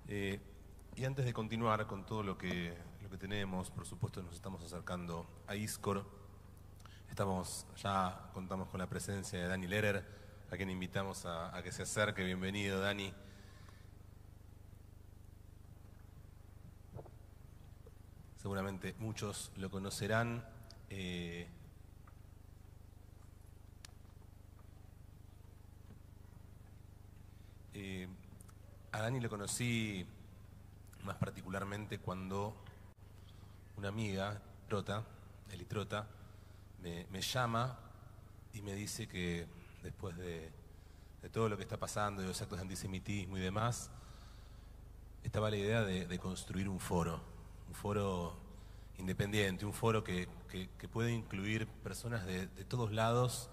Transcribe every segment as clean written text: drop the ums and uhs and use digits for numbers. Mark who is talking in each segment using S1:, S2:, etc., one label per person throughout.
S1: Eh, y antes de continuar con todo lo que tenemos, por supuesto nos estamos acercando a ISCOR. Ya contamos con la presencia de Dani Lehrer, a quien invitamos a que se acerque. Bienvenido, Dani. Seguramente muchos lo conocerán. A Dani lo conocí más particularmente cuando una amiga, Eli Trota, me llama y me dice que después de todo lo que está pasando, de los actos de antisemitismo y demás, estaba la idea de construir un foro independiente, un foro que puede incluir personas de todos lados,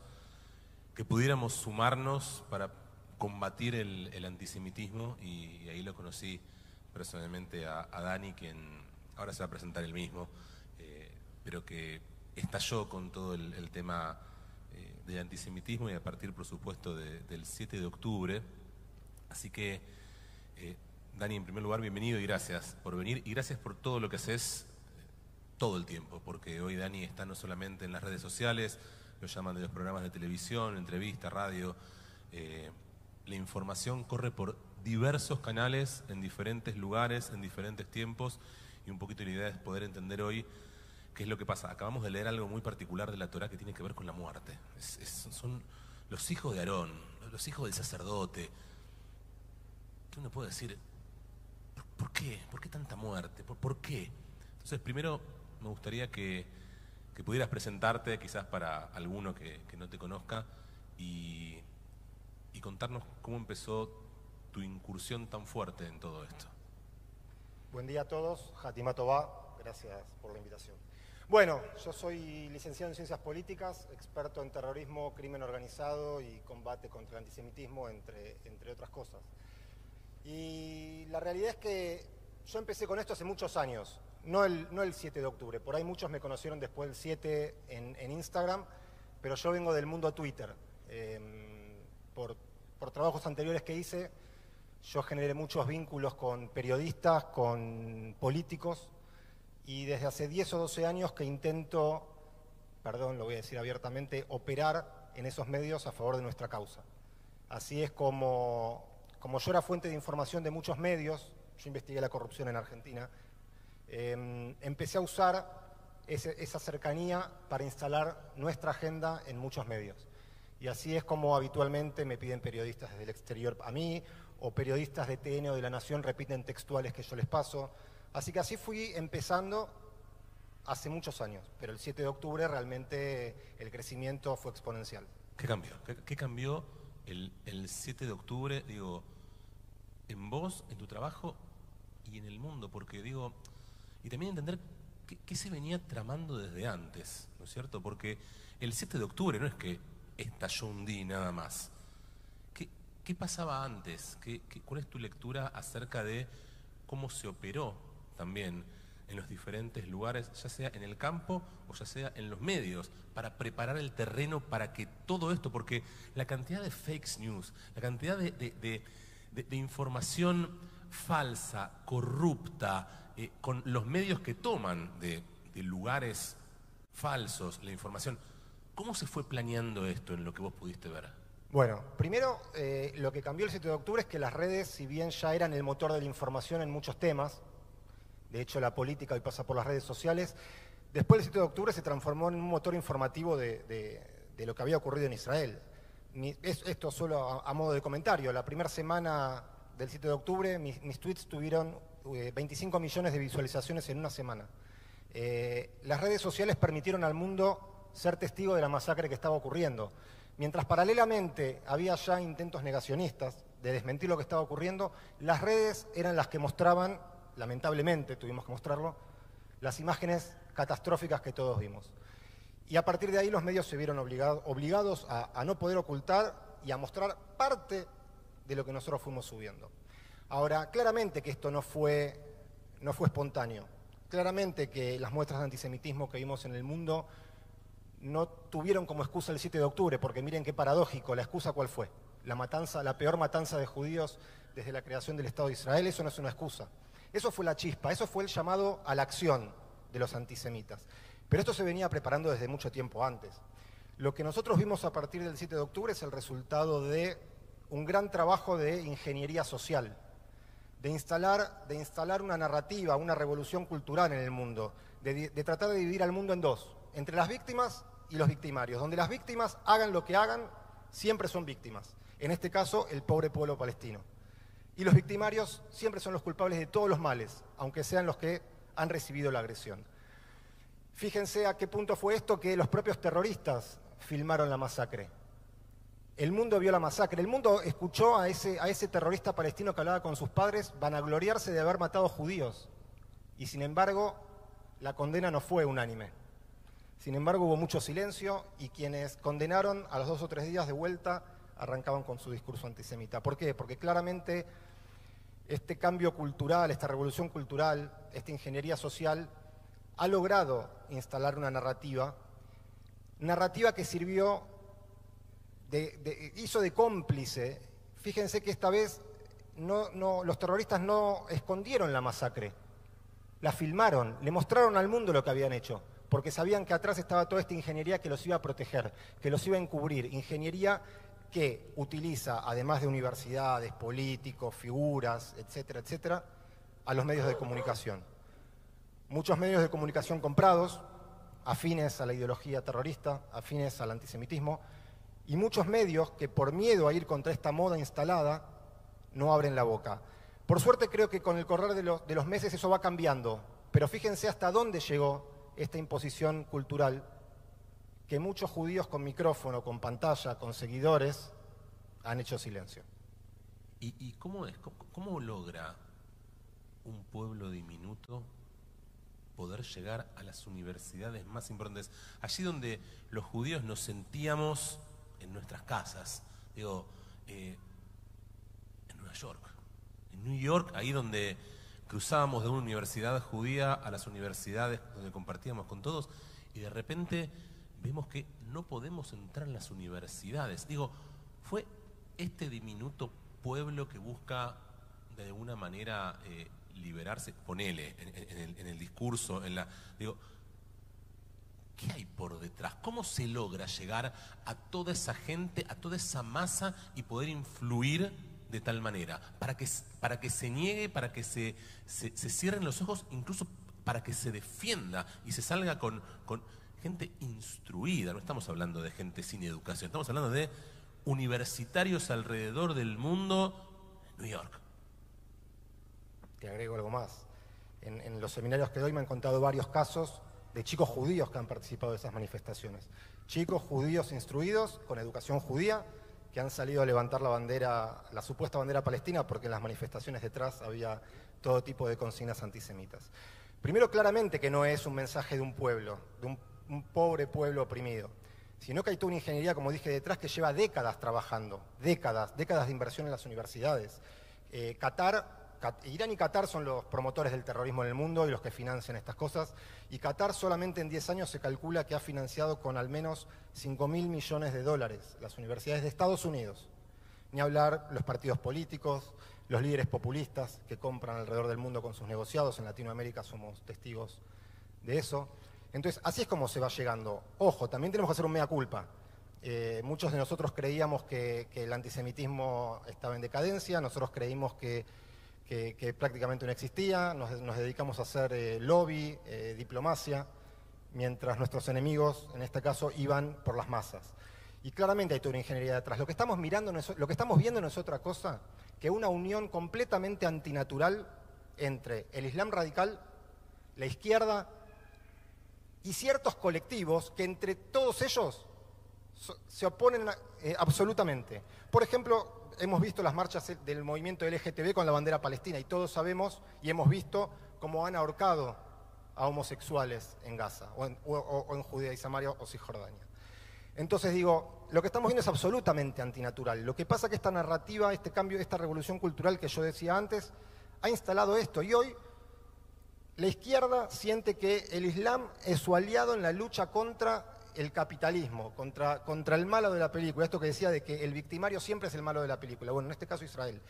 S1: que pudiéramos sumarnos para combatir el antisemitismo, y ahí lo conocí personalmente a Dani, quien ahora se va a presentar él mismo, pero que estalló con todo el tema del antisemitismo, y a partir, por supuesto, del 7 de octubre. Así que, Dani, en primer lugar, bienvenido y gracias por venir, y gracias por todo lo que haces todo el tiempo, porque hoy Dani está no solamente en las redes sociales, lo llaman de los programas de televisión, entrevistas, radio. La información corre por diversos canales, en diferentes lugares, en diferentes tiempos, y un poquito la idea es poder entender hoy qué es lo que pasa. Acabamos de leer algo muy particular de la Torá que tiene que ver con la muerte. Son los hijos de Aarón, los hijos del sacerdote. ¿Qué uno puede decir? ¿Por qué? ¿Por qué tanta muerte? ¿Por qué? Entonces, primero me gustaría que pudieras presentarte, quizás para alguno que no te conozca, y contarnos cómo empezó tu incursión tan fuerte en todo esto.
S2: Buen día a todos, Hatima Tová, gracias por la invitación. Bueno, yo soy licenciado en Ciencias Políticas, experto en terrorismo, crimen organizado y combate contra el antisemitismo, entre otras cosas. Y la realidad es que yo empecé con esto hace muchos años, no el 7 de octubre, por ahí muchos me conocieron después del 7 en Instagram, pero yo vengo del mundo Twitter. Por trabajos anteriores que hice, yo generé muchos vínculos con periodistas, con políticos, y desde hace 10 o 12 años que intento, perdón, lo voy a decir abiertamente, operar en esos medios a favor de nuestra causa. Así es como yo era fuente de información de muchos medios, yo investigué la corrupción en Argentina, empecé a usar esa cercanía para instalar nuestra agenda en muchos medios. Y así es como habitualmente me piden periodistas desde el exterior a mí, o periodistas de TN o de La Nación repiten textuales que yo les paso. Así que así fui empezando hace muchos años, pero el 7 de octubre realmente el crecimiento fue exponencial.
S1: ¿Qué cambió? ¿Qué cambió el 7 de octubre, digo, en vos, en tu trabajo y en el mundo? Porque digo, y también entender qué se venía tramando desde antes, ¿no es cierto? Porque el 7 de octubre no es que estalló un día y nada más. ¿Qué pasaba antes? ¿Cuál es tu lectura acerca de cómo se operó también en los diferentes lugares, ya sea en el campo o ya sea en los medios, para preparar el terreno para que todo esto, porque la cantidad de fake news, la cantidad de información falsa, corrupta, con los medios que toman de lugares falsos la información, ¿cómo se fue planeando esto en lo que vos pudiste ver?
S2: Bueno, primero lo que cambió el 7 de octubre es que las redes, si bien ya eran el motor de la información en muchos temas, de hecho la política hoy pasa por las redes sociales, después del 7 de octubre se transformó en un motor informativo de lo que había ocurrido en Israel. Esto solo a modo de comentario, la primera semana del 7 de octubre mis tweets tuvieron 25 millones de visualizaciones en una semana. Las redes sociales permitieron al mundo ser testigo de la masacre que estaba ocurriendo. Mientras paralelamente había ya intentos negacionistas de desmentir lo que estaba ocurriendo, las redes eran las que mostraban, lamentablemente tuvimos que mostrarlo, las imágenes catastróficas que todos vimos. Y a partir de ahí los medios se vieron obligados a no poder ocultar y a mostrar parte de lo que nosotros fuimos subiendo. Ahora, claramente que esto no fue espontáneo. Claramente que las muestras de antisemitismo que vimos en el mundo no tuvieron como excusa el 7 de octubre, porque miren qué paradójico, ¿la excusa cuál fue? la peor matanza de judíos desde la creación del Estado de Israel, eso no es una excusa. Eso fue la chispa, eso fue el llamado a la acción de los antisemitas. Pero esto se venía preparando desde mucho tiempo antes. Lo que nosotros vimos a partir del 7 de octubre es el resultado de un gran trabajo de ingeniería social, de instalar una narrativa, una revolución cultural en el mundo, de tratar de dividir al mundo en dos, entre las víctimas y los victimarios, donde las víctimas hagan lo que hagan, siempre son víctimas. En este caso, el pobre pueblo palestino. Y los victimarios siempre son los culpables de todos los males, aunque sean los que han recibido la agresión. Fíjense a qué punto fue esto que los propios terroristas filmaron la masacre. El mundo vio la masacre, el mundo escuchó a ese terrorista palestino que hablaba con sus padres vanagloriarse de haber matado judíos. Y sin embargo, la condena no fue unánime. Sin embargo, hubo mucho silencio y quienes condenaron a los 2 o 3 días de vuelta arrancaban con su discurso antisemita. ¿Por qué? Porque claramente este cambio cultural, esta revolución cultural, esta ingeniería social ha logrado instalar una narrativa que sirvió, hizo de cómplice. Fíjense que esta vez los terroristas no escondieron la masacre, la filmaron, le mostraron al mundo lo que habían hecho, porque sabían que atrás estaba toda esta ingeniería que los iba a proteger, que los iba a encubrir, ingeniería que utiliza, además de universidades, políticos, figuras, etcétera, etcétera, a los medios de comunicación. Muchos medios de comunicación comprados, afines a la ideología terrorista, afines al antisemitismo, y muchos medios que por miedo a ir contra esta moda instalada no abren la boca. Por suerte creo que con el correr de los meses eso va cambiando, pero fíjense hasta dónde llegó esta imposición cultural que muchos judíos con micrófono, con pantalla, con seguidores, han hecho silencio.
S1: ¿Y cómo logra un pueblo diminuto poder llegar a las universidades más importantes? Allí donde los judíos nos sentíamos en nuestras casas, digo, en Nueva York. En New York, ahí donde cruzábamos de una universidad judía a las universidades donde compartíamos con todos, y de repente vemos que no podemos entrar en las universidades. Digo, fue este diminuto pueblo que busca de alguna manera liberarse, ponele en el discurso, digo, ¿qué hay por detrás? ¿Cómo se logra llegar a toda esa gente, a toda esa masa y poder influir de tal manera? Para que se niegue, para que se cierren los ojos, incluso para que se defienda y se salga con gente instruida. No estamos hablando de gente sin educación, estamos hablando de universitarios alrededor del mundo, New York.
S2: Te agrego algo más. En los seminarios que doy me han contado varios casos de chicos judíos que han participado de esas manifestaciones. Chicos judíos instruidos, con educación judía, que han salido a levantar la bandera, la supuesta bandera palestina, porque en las manifestaciones detrás había todo tipo de consignas antisemitas. Primero, claramente que no es un mensaje de un pueblo, de un pobre pueblo oprimido, sino que hay toda una ingeniería, como dije, detrás que lleva décadas trabajando, décadas de inversión en las universidades. Irán y Qatar son los promotores del terrorismo en el mundo y los que financian estas cosas, y Qatar solamente en 10 años se calcula que ha financiado con al menos 5.000 millones de dólares las universidades de Estados Unidos. Ni hablar los partidos políticos, los líderes populistas que compran alrededor del mundo con sus negociados. En Latinoamérica somos testigos de eso. Entonces, así es como se va llegando. Ojo, también tenemos que hacer un mea culpa. Muchos de nosotros creíamos que el antisemitismo estaba en decadencia, nosotros creímos que prácticamente no existía, nos dedicamos a hacer lobby, diplomacia, mientras nuestros enemigos, en este caso, iban por las masas. Y claramente hay toda una ingeniería detrás. Lo que estamos viendo no es otra cosa que una unión completamente antinatural entre el Islam radical, la izquierda y ciertos colectivos que entre todos ellos se oponen absolutamente. Por ejemplo, hemos visto las marchas del movimiento LGTB con la bandera palestina y todos sabemos y hemos visto cómo han ahorcado a homosexuales en Gaza o en Judea y Samaria o Cisjordania. Entonces digo, lo que estamos viendo es absolutamente antinatural. Lo que pasa es que esta narrativa, este cambio, esta revolución cultural que yo decía antes, ha instalado esto y hoy la izquierda siente que el Islam es su aliado en la lucha contra el capitalismo, contra el malo de la película, esto que decía de que el victimario siempre es el malo de la película, bueno, en este caso Israel.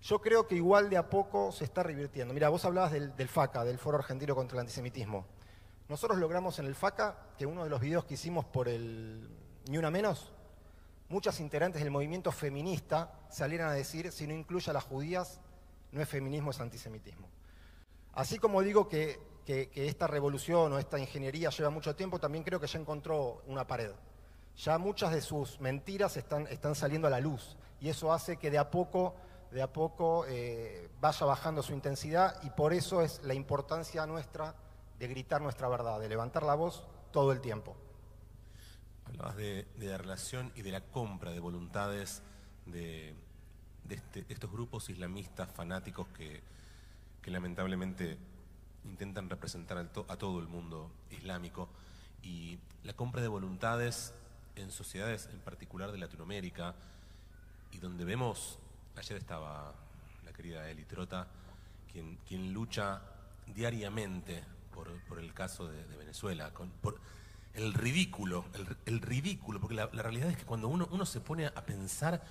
S2: Yo creo que igual de a poco se está revirtiendo. Mira, vos hablabas del FACA, del Foro Argentino contra el Antisemitismo. Nosotros logramos en el FACA que uno de los videos que hicimos por el Ni Una Menos, muchas integrantes del movimiento feminista salieran a decir, si no incluye a las judías, no es feminismo, es antisemitismo. Así como digo que esta revolución o esta ingeniería lleva mucho tiempo, también creo que ya encontró una pared. Ya muchas de sus mentiras están saliendo a la luz y eso hace que de a poco vaya bajando su intensidad y por eso es la importancia nuestra de gritar nuestra verdad, de levantar la voz todo el tiempo.
S1: Hablabas de la relación y de la compra de voluntades de estos grupos islamistas fanáticos que lamentablemente intentan representar a todo el mundo islámico, y la compra de voluntades en sociedades en particular de Latinoamérica, y donde vemos, ayer estaba la querida Eli Trota, quien lucha diariamente por el caso de Venezuela, por el ridículo, porque la realidad es que cuando uno se pone a pensar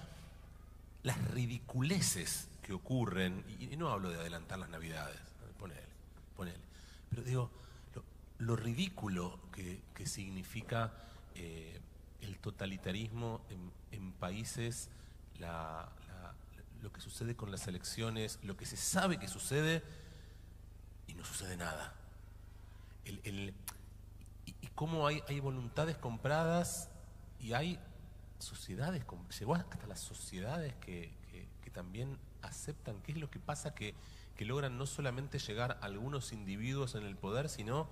S1: las ridiculeces que ocurren, y no hablo de adelantar las Navidades, ponele, pero digo, lo ridículo que significa el totalitarismo en países, lo que sucede con las elecciones, lo que se sabe que sucede y no sucede nada. Y cómo hay voluntades compradas y hay sociedades, llegó hasta las sociedades que también aceptan. ¿Qué es lo que pasa? Que logran no solamente llegar a algunos individuos en el poder, sino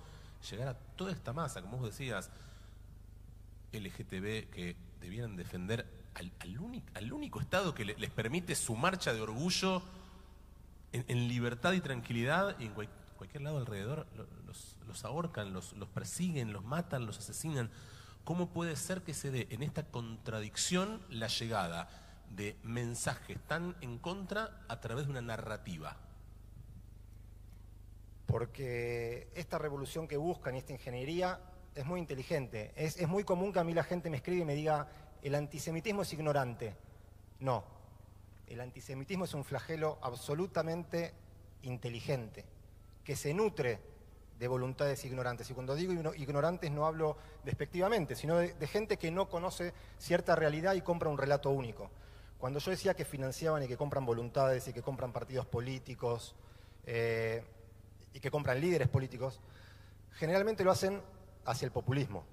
S1: llegar a toda esta masa, como vos decías, LGTB, que debieran defender al único Estado que les permite su marcha de orgullo en libertad y tranquilidad, y en cualquier lado alrededor los ahorcan, los persiguen, los matan, los asesinan. ¿Cómo puede ser que se dé en esta contradicción la llegada de mensajes tan en contra a través de una narrativa?
S2: Porque esta revolución que buscan y esta ingeniería es muy inteligente. Es muy común que a mí la gente me escribe y me diga, el antisemitismo es ignorante. No, el antisemitismo es un flagelo absolutamente inteligente, que se nutre de voluntades ignorantes. Y cuando digo ignorantes no hablo despectivamente, sino de gente que no conoce cierta realidad y compra un relato único. Cuando yo decía que financiaban y que compran voluntades y que compran partidos políticos y que compran líderes políticos, generalmente lo hacen hacia el populismo.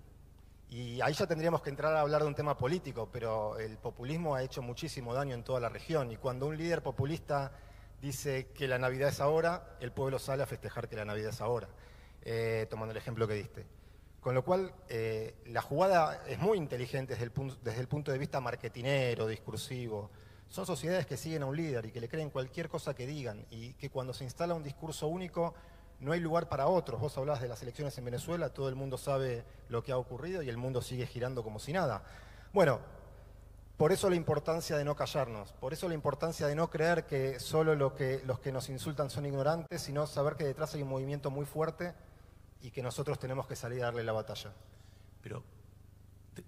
S2: Y ahí ya tendríamos que entrar a hablar de un tema político, pero el populismo ha hecho muchísimo daño en toda la región. Y cuando un líder populista dice que la Navidad es ahora, el pueblo sale a festejar que la Navidad es ahora, tomando el ejemplo que diste. Con lo cual, la jugada es muy inteligente desde el punto de vista marketinero, discursivo. Son sociedades que siguen a un líder y que le creen cualquier cosa que digan, y que cuando se instala un discurso único, no hay lugar para otros. Vos hablabas de las elecciones en Venezuela, todo el mundo sabe lo que ha ocurrido y el mundo sigue girando como si nada. Bueno, por eso la importancia de no callarnos, por eso la importancia de no creer que solo los que nos insultan son ignorantes, sino saber que detrás hay un movimiento muy fuerte y que nosotros tenemos que salir a darle la batalla.
S1: Pero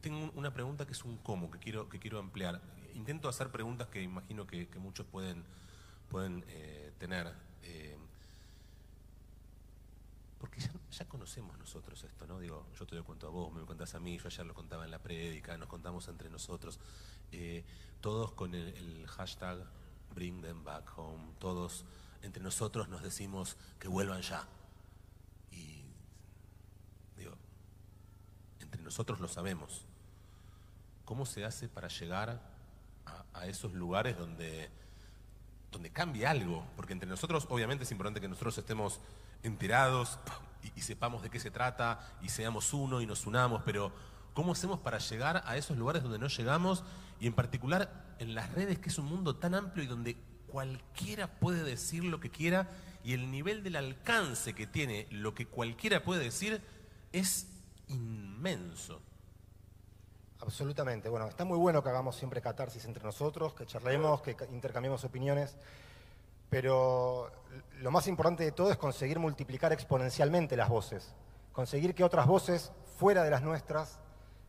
S1: tengo una pregunta que es un cómo, que quiero ampliar. Intento hacer preguntas que imagino que muchos pueden tener. Porque ya conocemos nosotros esto, ¿no? Digo, yo te lo cuento a vos, me lo contás a mí, yo ayer lo contaba en la prédica, nos contamos entre nosotros. Todos con el hashtag Bring Them Back Home, todos entre nosotros nos decimos que vuelvan ya. Y digo, entre nosotros lo sabemos. ¿Cómo se hace para llegar a esos lugares donde cambie algo? Porque entre nosotros, obviamente es importante que nosotros estemos enterados y sepamos de qué se trata y seamos uno y nos unamos, pero ¿cómo hacemos para llegar a esos lugares donde no llegamos? Y en particular en las redes, que es un mundo tan amplio y donde cualquiera puede decir lo que quiera, y el nivel del alcance que tiene lo que cualquiera puede decir es inmenso.
S2: Absolutamente. Bueno, está muy bueno que hagamos siempre catarsis entre nosotros, que charlemos, que intercambiemos opiniones, pero lo más importante de todo es conseguir multiplicar exponencialmente las voces, conseguir que otras voces fuera de las nuestras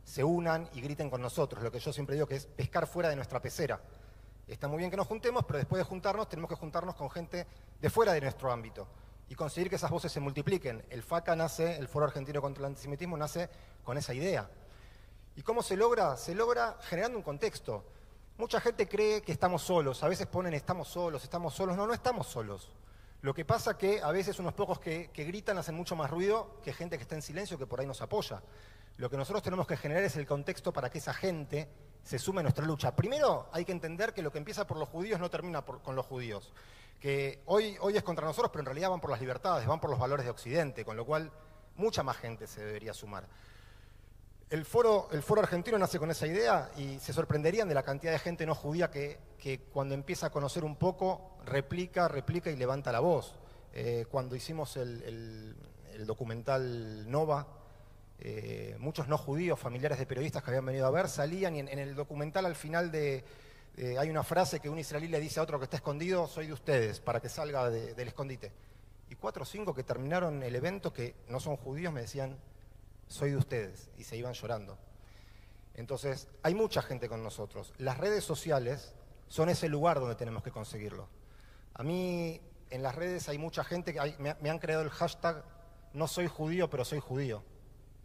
S2: se unan y griten con nosotros, lo que yo siempre digo que es pescar fuera de nuestra pecera. Está muy bien que nos juntemos, pero después de juntarnos tenemos que juntarnos con gente de fuera de nuestro ámbito y conseguir que esas voces se multipliquen. El FACA nace, el Foro Argentino contra el Antisemitismo, nace con esa idea. ¿Y cómo se logra? Se logra generando un contexto. Mucha gente cree que estamos solos, a veces ponen estamos solos, no estamos solos. Lo que pasa que a veces unos pocos que gritan hacen mucho más ruido que gente que está en silencio que por ahí nos apoya. Lo que nosotros tenemos que generar es el contexto para que esa gente se sume a nuestra lucha. Primero hay que entender que lo que empieza por los judíos no termina con los judíos. Que hoy es contra nosotros, pero en realidad van por las libertades, van por los valores de Occidente, con lo cual mucha más gente se debería sumar. El foro argentino nace con esa idea y se sorprenderían de la cantidad de gente no judía que cuando empieza a conocer un poco, replica y levanta la voz. Cuando hicimos el documental Nova, muchos no judíos, familiares de periodistas que habían venido a ver, salían y en el documental al final hay una frase que un israelí le dice a otro que está escondido, soy de ustedes, para que salga del escondite. Y 4 o 5 que terminaron el evento, que no son judíos, me decían, soy de ustedes, y se iban llorando. Entonces, hay mucha gente con nosotros. Las redes sociales son ese lugar donde tenemos que conseguirlo. A mí, en las redes hay mucha gente que me han creado el hashtag no soy judío, pero soy judío.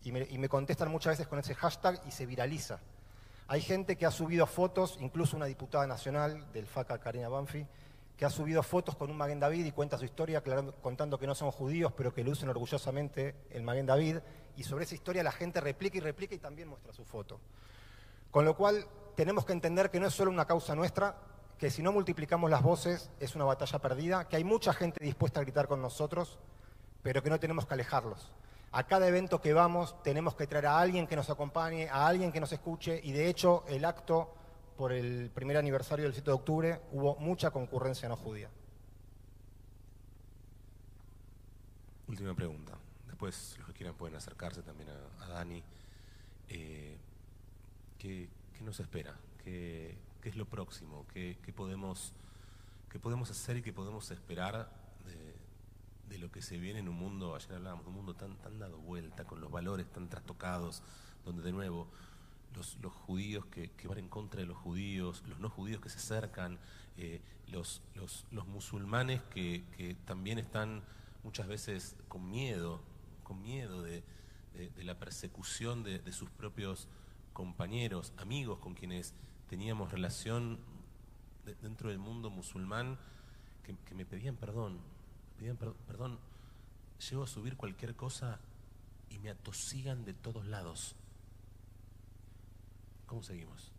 S2: Y me contestan muchas veces con ese hashtag y se viraliza. Hay gente que ha subido fotos, incluso una diputada nacional del FACA, Karina Banfi, que ha subido fotos con un Maguen David y cuenta su historia contando que no son judíos, pero que lucen orgullosamente el Maguen David, y sobre esa historia la gente replica y también muestra su foto. Con lo cual tenemos que entender que no es solo una causa nuestra, que si no multiplicamos las voces es una batalla perdida, que hay mucha gente dispuesta a gritar con nosotros, pero que no tenemos que alejarlos. A cada evento que vamos tenemos que traer a alguien que nos acompañe, a alguien que nos escuche, y de hecho el acto por el primer aniversario del 7 de octubre hubo mucha concurrencia no judía.
S1: Última pregunta. Después los que quieran pueden acercarse también a Dani. ¿Qué nos espera? ¿Qué es lo próximo? ¿Qué podemos hacer y qué podemos esperar de lo que se viene en un mundo? Ayer hablábamos de un mundo tan dado vuelta, con los valores tan trastocados, donde de nuevo los judíos que van en contra de los judíos, los no judíos que se acercan, los musulmanes que también están muchas veces con miedo de la persecución de sus propios compañeros, amigos con quienes teníamos relación dentro del mundo musulmán, que me pedían perdón, llego a subir cualquier cosa y me atosigan de todos lados. ¿Cómo seguimos?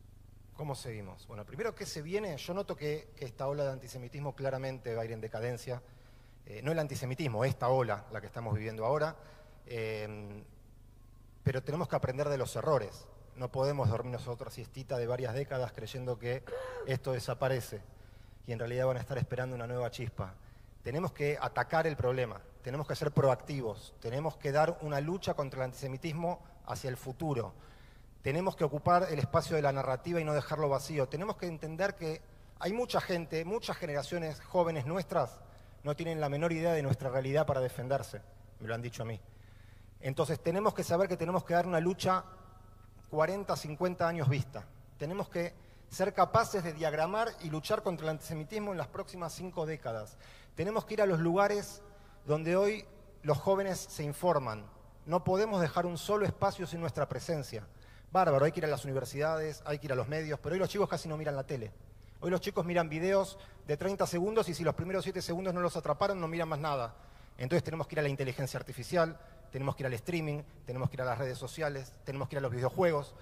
S2: ¿Cómo seguimos? Bueno, primero, ¿qué se viene? Yo noto que esta ola de antisemitismo claramente va a ir en decadencia. No el antisemitismo, esta ola, la que estamos viviendo ahora, pero tenemos que aprender de los errores. No podemos dormirnos otra siestita de varias décadas creyendo que esto desaparece y en realidad van a estar esperando una nueva chispa. Tenemos que atacar el problema, tenemos que ser proactivos, tenemos que dar una lucha contra el antisemitismo hacia el futuro. Tenemos que ocupar el espacio de la narrativa y no dejarlo vacío. Tenemos que entender que hay mucha gente, muchas generaciones jóvenes nuestras no tienen la menor idea de nuestra realidad para defenderse, me lo han dicho a mí. Entonces tenemos que saber que tenemos que dar una lucha 40, 50 años vista. Tenemos que ser capaces de diagramar y luchar contra el antisemitismo en las próximas 5 décadas. Tenemos que ir a los lugares donde hoy los jóvenes se informan. No podemos dejar un solo espacio sin nuestra presencia. Bárbaro, hay que ir a las universidades, hay que ir a los medios, pero hoy los chicos casi no miran la tele. Hoy los chicos miran videos de 30 segundos y si los primeros 7 segundos no los atraparon, no miran más nada. Entonces tenemos que ir a la inteligencia artificial, tenemos que ir al streaming, tenemos que ir a las redes sociales, tenemos que ir a los videojuegos,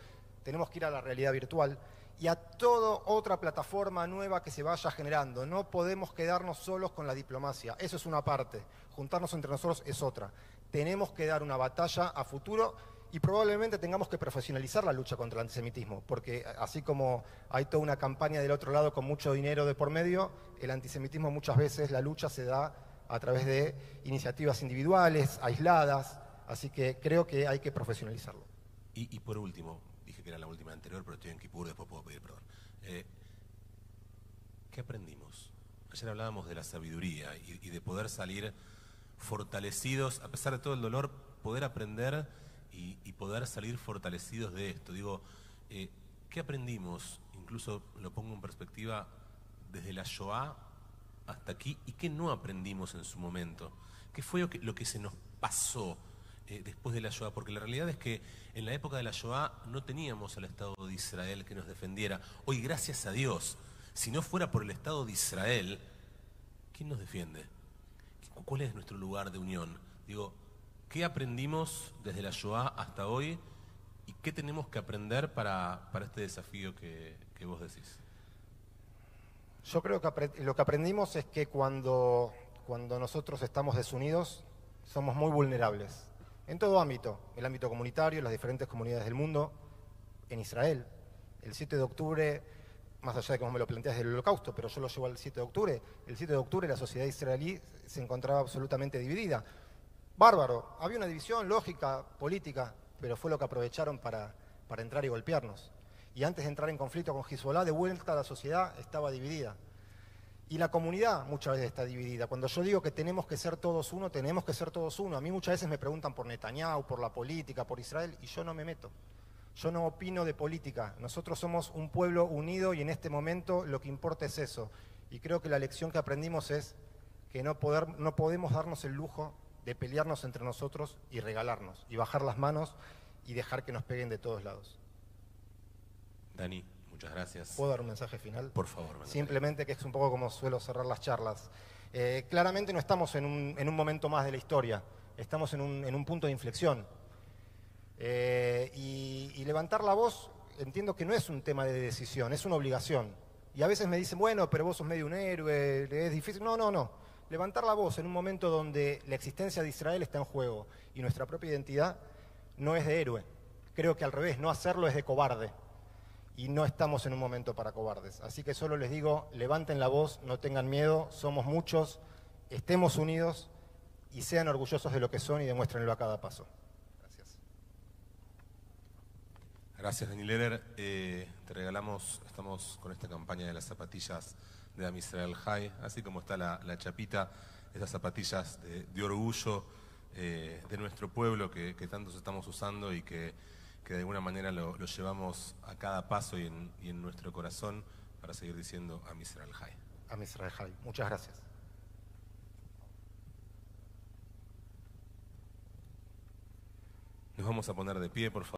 S2: tenemos que ir a la realidad virtual y a toda otra plataforma nueva que se vaya generando. No podemos quedarnos solos con la diplomacia, eso es una parte, juntarnos entre nosotros es otra. Tenemos que dar una batalla a futuro y probablemente tengamos que profesionalizar la lucha contra el antisemitismo, porque así como hay toda una campaña del otro lado con mucho dinero de por medio, el antisemitismo muchas veces la lucha se da a través de iniciativas individuales, aisladas, así que creo que hay que profesionalizarlo.
S1: Y por último, dije que era la última anterior, pero estoy en Kipur, después puedo pedir perdón. ¿Qué aprendimos? Ayer hablábamos de la sabiduría y de poder salir fortalecidos, a pesar de todo el dolor, poder aprender y poder salir fortalecidos de esto. Digo, ¿qué aprendimos? Incluso lo pongo en perspectiva desde la Shoah hasta aquí, ¿y qué no aprendimos en su momento? ¿Qué fue lo que se nos pasó después de la Shoah? Porque la realidad es que en la época de la Shoah no teníamos al Estado de Israel que nos defendiera. Hoy, gracias a Dios, si no fuera por el Estado de Israel, ¿quién nos defiende? ¿Cuál es nuestro lugar de unión? Digo, ¿qué aprendimos desde la Shoah hasta hoy y qué tenemos que aprender para este desafío que vos decís?
S2: Yo creo que lo que aprendimos es que cuando nosotros estamos desunidos, somos muy vulnerables. En todo ámbito, el ámbito comunitario, las diferentes comunidades del mundo, en Israel. El 7 de octubre, más allá de cómo me lo planteas del Holocausto, pero yo lo llevo al 7 de octubre. El 7 de octubre la sociedad israelí se encontraba absolutamente dividida. Bárbaro, había una división lógica, política, pero fue lo que aprovecharon para entrar y golpearnos. Y antes de entrar en conflicto con Hezbollah, de vuelta la sociedad estaba dividida. Y la comunidad muchas veces está dividida. Cuando yo digo que tenemos que ser todos uno, tenemos que ser todos uno. A mí muchas veces me preguntan por Netanyahu, por la política, por Israel, y yo no me meto. Yo no opino de política. Nosotros somos un pueblo unido y en este momento lo que importa es eso. Y creo que la lección que aprendimos es que no podemos darnos el lujo de pelearnos entre nosotros y regalarnos, y bajar las manos y dejar que nos peguen de todos lados.
S1: Dani, muchas gracias.
S2: ¿Puedo dar un mensaje final?
S1: Por favor.
S2: Simplemente, que es un poco como suelo cerrar las charlas. Claramente no estamos en un momento más de la historia, estamos en un punto de inflexión. Y levantar la voz, entiendo que no es un tema de decisión, es una obligación. Y a veces me dicen, bueno, pero vos sos medio un héroe, es difícil. No. Levantar la voz en un momento donde la existencia de Israel está en juego y nuestra propia identidad no es de héroe. Creo que al revés, no hacerlo es de cobarde. Y no estamos en un momento para cobardes. Así que solo les digo, levanten la voz, no tengan miedo, somos muchos, estemos unidos y sean orgullosos de lo que son y demuéstrenlo a cada paso. Gracias.
S1: Gracias, Dani Lehrer. Te regalamos, estamos con esta campaña de las zapatillas de Am Israel High, así como está la chapita, esas zapatillas de orgullo de nuestro pueblo que tantos estamos usando y que de alguna manera lo llevamos a cada paso y en nuestro corazón para seguir diciendo Am Israel High.
S2: Am Israel High. Muchas gracias.
S1: Nos vamos a poner de pie, por favor.